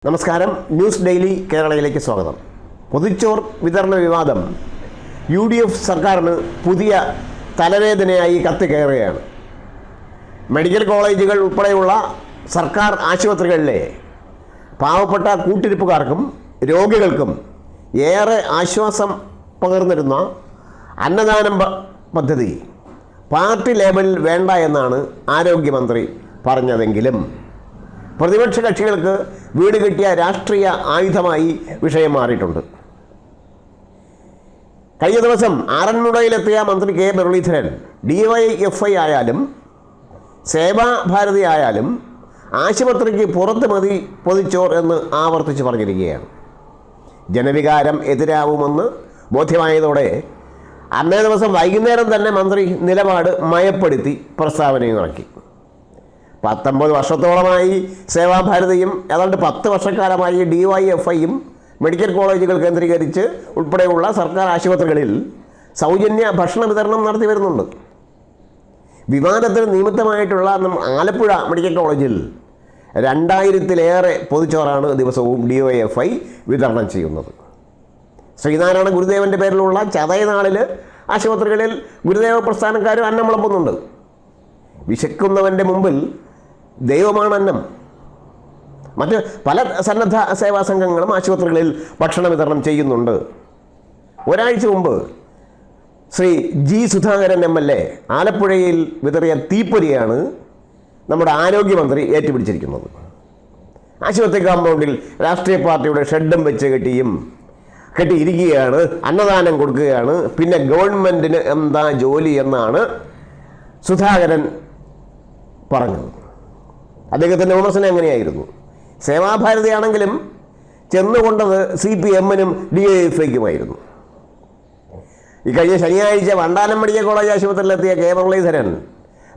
നമസ്കാരം. News daily കേരളയിലേക്ക് സ്വാഗതം. പൊതിച്ചോർ വിതരണ വിവാദം UDF സർക്കാരിന് പുതിയ തലവേദനയായി കത്തിക്കയറുകയാണ്. മെഡിക്കൽ കോളേജുകൾ ഉൾപ്പെടെയുള്ള സർക്കാർ ആശുപത്രികളിലെ പാവപ്പെട്ട കൂട്ടിരിപ്പുകാർക്കും രോഗികൾക്കും ഏറെ ആശ്വാസം പകർന്നിരുന്ന അന്നദാനം പദ്ധതി പാർട്ടി ലേബലിൽ വേണ്ട എന്നാണ് ആരോഗ്യമന്ത്രി പറഞ്ഞതെങ്കിലും പ്രതിപക്ഷ കക്ഷികൾക്ക് വീട് കിട്ടിയ രാഷ്ട്രീയ ആയുധമായി വിഷയം മാറിയിട്ടുണ്ട്. കഴിഞ്ഞ ദിവസം ആറന്മുളയിലെത്തിയ മന്ത്രി കെ മുരളീധരൻ DYFI ആയാലും സേവാഭാരതി ആയാലും ആശുപത്രിക്ക് പുറത്ത് മതി പൊതിച്ചോർ എന്ന് ആവർത്തിച്ച് പറഞ്ഞിരിക്കുകയാണ്. ജനവികാരം എതിരാവുമെന്ന് ബോധ്യമായതോടെ അന്നേ ദിവസം വൈകുന്നേരം തന്നെ മന്ത്രി നിലപാട് മയപ്പെടുത്തി പ്രസ്താവനയും ഇറക്കി. 19 വർഷത്തോളമായി സേവാഭാരതിയും ഏതാണ്ട് 10 വർഷക്കാലമായി DYFIയും മെഡിക്കൽ കോളേജുകൾ കേന്ദ്രീകരിച്ച് ഉൾപ്പെടെയുള്ള സർക്കാർ ആശുപത്രികളിൽ സൗജന്യ ഭക്ഷണ വിതരണം നടത്തി വരുന്നുണ്ട്. വിവാദത്തിന് നിമിത്തമായിട്ടുള്ള ആലപ്പുഴ മെഡിക്കൽ കോളേജിൽ 2000-ലേറെ പൊതിച്ചോറാണ് ദിവസവും DYFI വിതരണം ചെയ്യുന്നത്. ശ്രീനാരായണ ഗുരുദേവൻ്റെ പേരിലുള്ള ചതയനാളിൽ ആശുപത്രികളിൽ ഗുരുദേവ പ്രസ്ഥാനക്കാരും അന്നം വിളമ്പുന്നുണ്ട്. വിശക്കുന്നവൻ്റെ മുമ്പിൽ ദൈവമാണ് അന്നം. മറ്റ് പല സന്നദ്ധ സേവാ സംഘങ്ങളും ആശുപത്രികളിൽ ഭക്ഷണ വിതരണം ചെയ്യുന്നുണ്ട്. ഒരാഴ്ച മുമ്പ് ശ്രീ G. സുധാകരൻ MLA ആലപ്പുഴയിൽ വിതറിയ തീപ്പൊരിയാണ് നമ്മുടെ ആരോഗ്യമന്ത്രി ഏറ്റുപിടിച്ചിരിക്കുന്നത്. ആശുപത്രി കോമ്പൗണ്ടിൽ രാഷ്ട്രീയ പാർട്ടിയുടെ ഷെഡും വെച്ച് കെട്ടിയിരിക്കുകയാണ്, അന്നദാനം കൊടുക്കുകയാണ്, പിന്നെ ഗവൺമെൻറ്റിന് എന്താ ജോലി എന്നാണ് സുധാകരൻ പറഞ്ഞത്. അദ്ദേഹത്തിൻ്റെ വിമർശനം എങ്ങനെയായിരുന്നു? സേവാഭാരതി ആണെങ്കിലും ചെന്നുകൊണ്ടത് CPM-നും DYFIക്കുമായിരുന്നു. ഈ കഴിഞ്ഞ ശനിയാഴ്ച വണ്ടാനം മെഡിക്കൽ കോളേജ് ആശുപത്രിയിലെത്തിയ കെ മുരളീധരൻ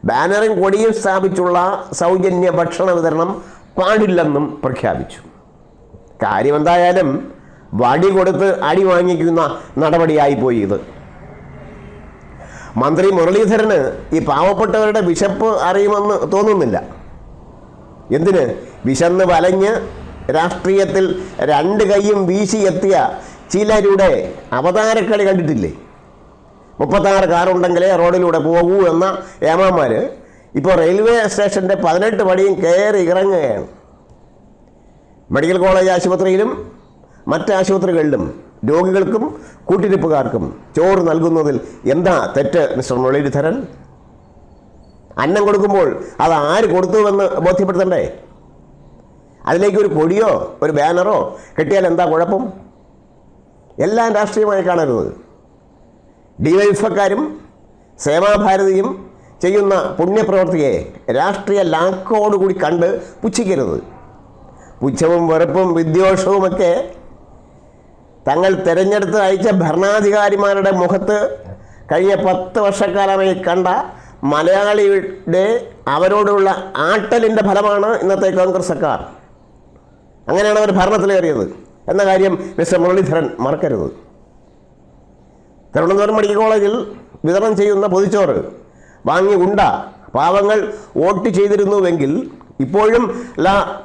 ബാനറും കൊടിയും സ്ഥാപിച്ചുള്ള സൗജന്യ ഭക്ഷണ വിതരണം പാടില്ലെന്നും പ്രഖ്യാപിച്ചു. കാര്യമെന്തായാലും വടി കൊടുത്ത് അടി വാങ്ങിക്കുന്ന നടപടിയായിപ്പോയി ഇത്. മന്ത്രി മുരളീധരന് ഈ പാവപ്പെട്ടവരുടെ വിശപ്പ് അറിയുമെന്ന് തോന്നുന്നില്ല. എന്തിന്? വിശന്ന് വലഞ്ഞ് രാഷ്ട്രീയത്തിൽ 2 കൈയും വീശി എത്തിയ ചിലരുടെ അവതാരക്കളി കണ്ടിട്ടില്ലേ? 36 കാറുണ്ടെങ്കിലേ റോഡിലൂടെ പോകൂ എന്ന ഏമാന്മാർ ഇപ്പോൾ റെയിൽവേ സ്റ്റേഷൻ്റെ 18 പടിയും കയറി ഇറങ്ങുകയാണ്. മെഡിക്കൽ കോളേജ് ആശുപത്രിയിലും മറ്റ് ആശുപത്രികളിലും രോഗികൾക്കും കൂട്ടിരിപ്പുകാർക്കും ചോറ് നൽകുന്നതിൽ എന്താ തെറ്റ് മിസ്റ്റർ മുരളീധരൻ? അന്നം കൊടുക്കുമ്പോൾ അത് ആര് കൊടുത്തുവെന്ന് ബോധ്യപ്പെടുത്തണ്ടേ? അതിലേക്ക് ഒരു കൊടിയോ ഒരു ബാനറോ കെട്ടിയാൽ എന്താ കുഴപ്പം? എല്ലാം രാഷ്ട്രീയമായി കാണരുത്. DYFIക്കാരും സേവാഭാരതിയും ചെയ്യുന്ന പുണ്യപ്രവൃത്തിയെ രാഷ്ട്രീയ ലാക്കോടുകൂടി കണ്ട് പുച്ഛിക്കരുത്. പുച്ഛവും വെറുപ്പും വിദ്വേഷവുമൊക്കെ തങ്ങൾ തിരഞ്ഞെടുത്ത് അയച്ച ഭരണാധികാരിമാരുടെ മുഖത്ത് കഴിഞ്ഞ 10 വർഷക്കാലമായി കണ്ട മലയാളിയുടെ അവരോടുള്ള ആട്ടലിൻ്റെ ഫലമാണ് ഇന്നത്തെ കോൺഗ്രസ് സർക്കാർ. അങ്ങനെയാണ് അവർ ഭരണത്തിലേറിയത് എന്ന കാര്യം മിസ്റ്റർ മുരളീധരൻ മറക്കരുത്. തിരുവനന്തപുരം മെഡിക്കൽ കോളേജിൽ വിതരണം ചെയ്യുന്ന പൊതിച്ചോറ് വാങ്ങി ഉണ്ട പാവങ്ങൾ വോട്ട് ചെയ്തിരുന്നുവെങ്കിൽ ഇപ്പോഴും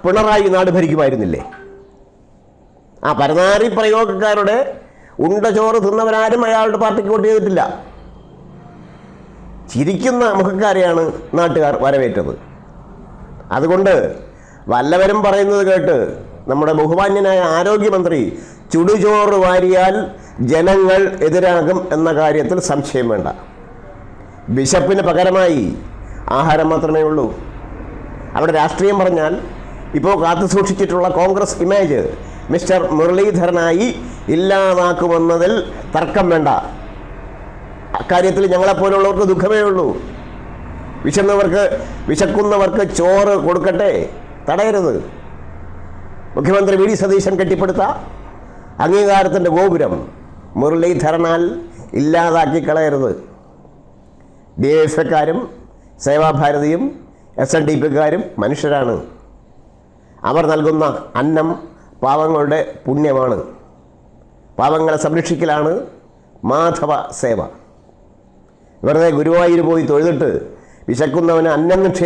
പിണറായി നാട് ഭരിക്കുമായിരുന്നില്ലേ? ആ പരനാറി പ്രയോഗക്കാരുടെ ഉണ്ട ചോറ് തിന്നവരാരും അയാളുടെ പാർട്ടിക്ക് വോട്ട് ചെയ്തിട്ടില്ല. ചിരിക്കുന്ന മുഖക്കാരെയാണ് നാട്ടുകാർ വരവേറ്റത്. അതുകൊണ്ട് വല്ലവരും പറയുന്നത് കേട്ട് നമ്മുടെ ബഹുമാന്യനായ ആരോഗ്യമന്ത്രി ചുടുചോറ് വാരിയാൽ ജനങ്ങൾ എതിരാകും എന്ന കാര്യത്തിൽ സംശയം വേണ്ട. ബിഷപ്പിന് പകരമായി ആഹാരം മാത്രമേ ഉള്ളൂ. അവിടെ രാഷ്ട്രീയം പറഞ്ഞാൽ ഇപ്പോൾ കാത്തു സൂക്ഷിച്ചിട്ടുള്ള കോൺഗ്രസ് ഇമേജ് മിസ്റ്റർ മുരളീധരനായി ഇല്ലാതാക്കുമെന്നതിൽ തർക്കം വേണ്ട. അക്കാര്യത്തിൽ ഞങ്ങളെപ്പോലുള്ളവർക്ക് ദുഃഖമേ ഉള്ളൂ. വിശക്കുന്നവർക്ക് ചോറ് കൊടുക്കട്ടെ, തടയരുത്. മുഖ്യമന്ത്രി VD സതീശൻ കെട്ടിപ്പടുത്ത അംഗീകാരത്തിൻ്റെ ഗോപുരം മുരളീധരനാൽ ഇല്ലാതാക്കി കളയരുത്. DYFIക്കാരും സേവാഭാരതിയും SNDPക്കാരും മനുഷ്യരാണ്. അവർ നൽകുന്ന അന്നം പാവങ്ങളുടെ പുണ്യമാണ്. പാവങ്ങളെ സംരക്ഷിക്കലാണ് മാധവ സേവ. വെറുതെ ഗുരുവായൂർ പോയി തൊഴുതിട്ട് വിശക്കുന്നവന് അന്നം നിക്ഷേപിക്കും